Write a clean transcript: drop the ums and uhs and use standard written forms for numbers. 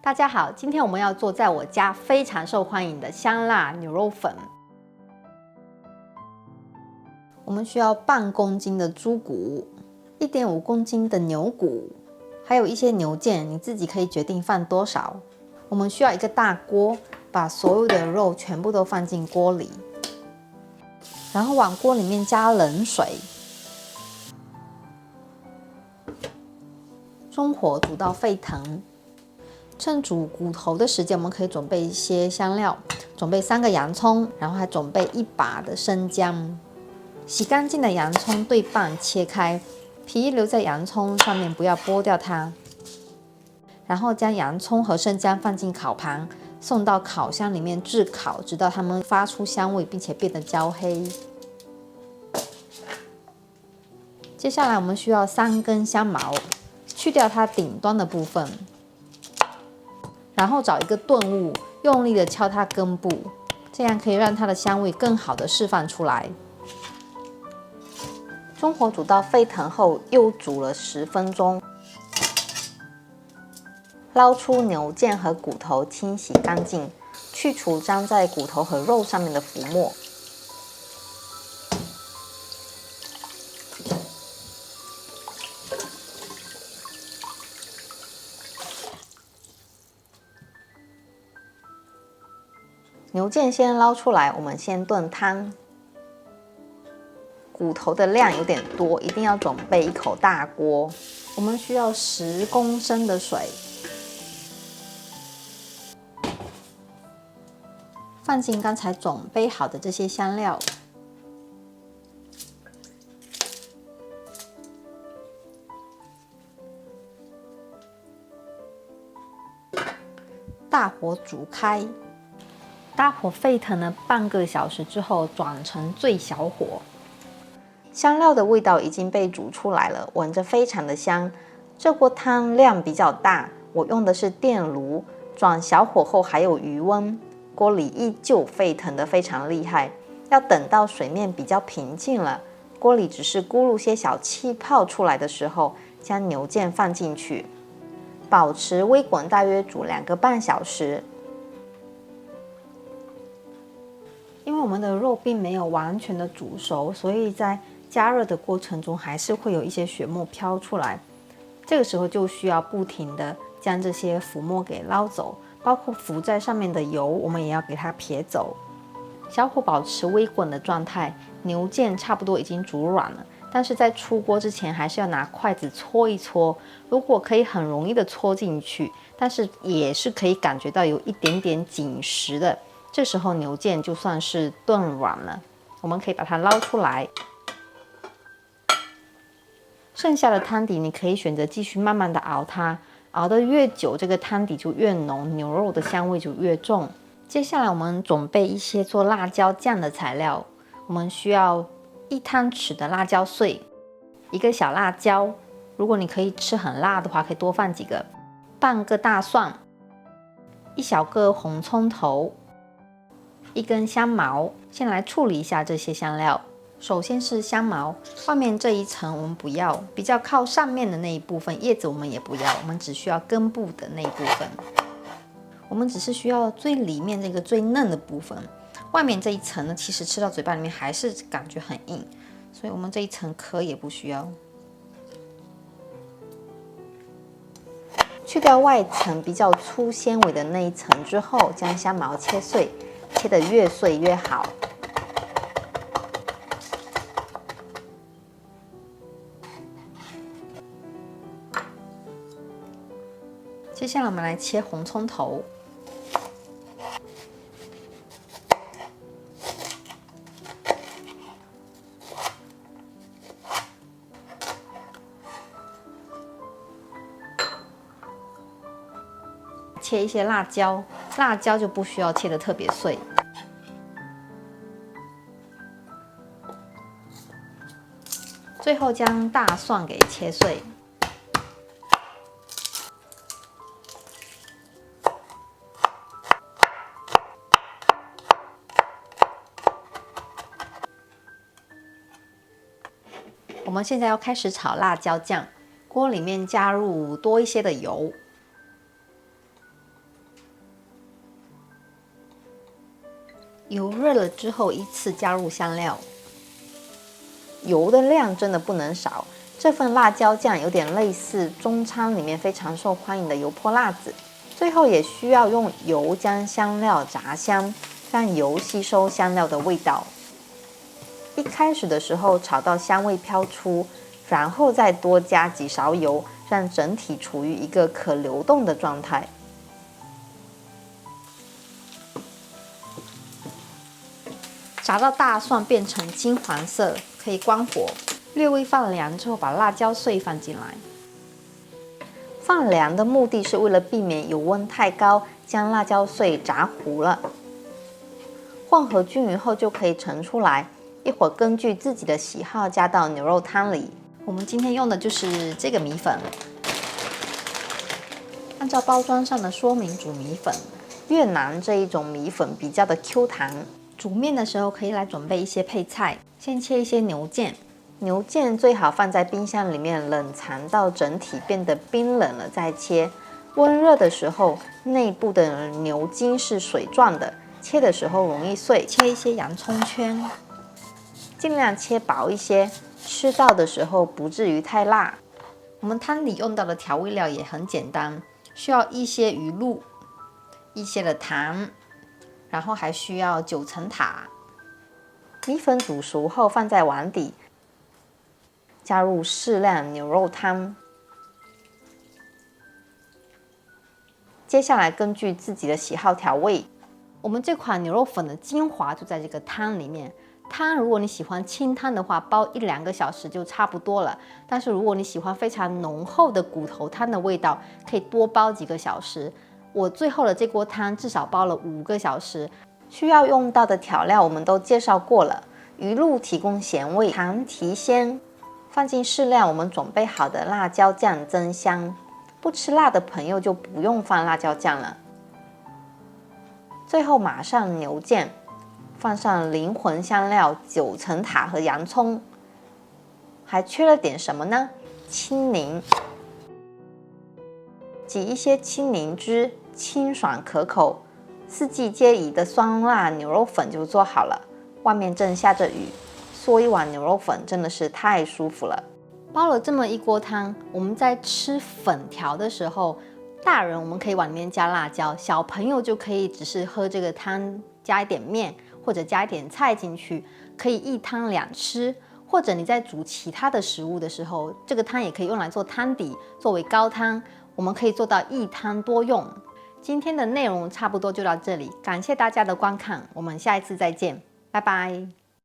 大家好，今天我们要做在我家非常受欢迎的香辣牛肉粉。我们需要半公斤的猪骨，1.5公斤的牛骨，还有一些牛腱，你自己可以决定放多少。我们需要一个大锅，把所有的肉全部都放进锅里，然后往锅里面加冷水，中火煮到沸腾。趁煮骨头的时间，我们可以准备一些香料，准备3个洋葱，然后还准备1把的生姜。洗干净的洋葱对半切开，皮留在洋葱上面，不要剥掉它。然后将洋葱和生姜放进烤盘，送到烤箱里面炙烤，直到它们发出香味，并且变得焦黑。接下来我们需要3根香茅，去掉它顶端的部分。然后找一个钝物，用力的敲它根部，这样可以让它的香味更好的释放出来。中火煮到沸腾后，又煮了10分钟。捞出牛腱和骨头，清洗干净，去除粘在骨头和肉上面的浮沫。牛腱先捞出来，我们先炖汤。骨头的量有点多，一定要准备1口大锅。我们需要10公升的水，放进刚才准备好的这些香料，大火煮开。大火沸腾了半个小时之后，转成最小火。香料的味道已经被煮出来了，闻着非常的香。这锅汤量比较大，我用的是电炉，转小火后还有余温，锅里依旧沸腾的非常厉害。要等到水面比较平静了，锅里只是咕噜些小气泡出来的时候，将牛腱放进去，保持微滚，大约煮2个半小时。因为我们的肉并没有完全的煮熟，所以在加热的过程中还是会有一些血沫飘出来。这个时候就需要不停的将这些浮沫给捞走，包括浮在上面的油，我们也要给它撇走。小火保持微滚的状态，牛腱差不多已经煮软了，但是在出锅之前还是要拿筷子搓一搓。如果可以很容易的搓进去，但是也是可以感觉到有一点点紧实的。这时候牛腱就算是炖软了，我们可以把它捞出来。剩下的汤底你可以选择继续慢慢的熬它，熬得越久，这个汤底就越浓，牛肉的香味就越重。接下来我们准备一些做辣椒酱的材料，我们需要1汤匙的辣椒碎，1个小辣椒，如果你可以吃很辣的话，可以多放几个，半个大蒜，1小个红葱头，1根香茅。先来处理一下这些香料。首先是香茅，外面这一层我们不要，比较靠上面的那一部分，叶子我们也不要，我们只需要根部的那一部分。我们只是需要最里面这个最嫩的部分，外面这一层呢，其实吃到嘴巴里面还是感觉很硬，所以我们这一层壳也不需要。去掉外层比较粗纤维的那一层之后，将香茅切碎，切得越碎越好。接下来我们来切红葱头，切一些辣椒，辣椒就不需要切得特别碎。最后将大蒜给切碎。我们现在要开始炒辣椒酱，锅里面加入多一些的油，油热了之后，依次加入香料。油的量真的不能少。这份辣椒酱有点类似中餐里面非常受欢迎的油泼辣子。最后也需要用油将香料炸香，让油吸收香料的味道。一开始的时候炒到香味飘出，然后再多加几勺油，让整体处于一个可流动的状态。炸到大蒜变成金黄色，可以关火。略微放凉之后，把辣椒碎放进来。放凉的目的是为了避免油温太高，将辣椒碎炸糊了。混合均匀后就可以盛出来，一会儿根据自己的喜好加到牛肉汤里。我们今天用的就是这个米粉，按照包装上的说明煮米粉。越南这一种米粉比较的 Q 弹。煮面的时候可以来准备一些配菜，先切一些牛腱。牛腱最好放在冰箱里面冷藏到整体变得冰冷了再切。温热的时候，内部的牛筋是水状的，切的时候容易碎。切一些洋葱圈，尽量切薄一些，吃到的时候不至于太辣。我们汤里用到的调味料也很简单，需要一些鱼露，一些的糖，然后还需要9层塔。米粉煮熟后放在碗底，加入适量牛肉汤。接下来根据自己的喜好调味。我们这款牛肉粉的精华就在这个汤里面。汤如果你喜欢清汤的话，煲1-2个小时就差不多了。但是如果你喜欢非常浓厚的骨头汤的味道，可以多煲几个小时。我最后的这锅汤至少煲了5个小时。需要用到的调料我们都介绍过了，鱼露提供咸味，糖提鲜，放进适量我们准备好的辣椒酱增香。不吃辣的朋友就不用放辣椒酱了。最后码上牛腱，放上灵魂香料9层塔和洋葱，还缺了点什么呢？青柠，挤一些青柠汁，清爽可口。4季皆宜的酸辣牛肉粉就做好了。外面正下着雨，嗦一碗牛肉粉真的是太舒服了。煲了这么一锅汤，我们在吃粉条的时候，大人我们可以往里面加辣椒，小朋友就可以只是喝这个汤，加一点面或者加一点菜进去，可以一汤2吃。或者你在煮其他的食物的时候，这个汤也可以用来做汤底，作为高汤，我们可以做到一汤多用。今天的内容差不多就到这里，感谢大家的观看，我们下一次再见，拜拜。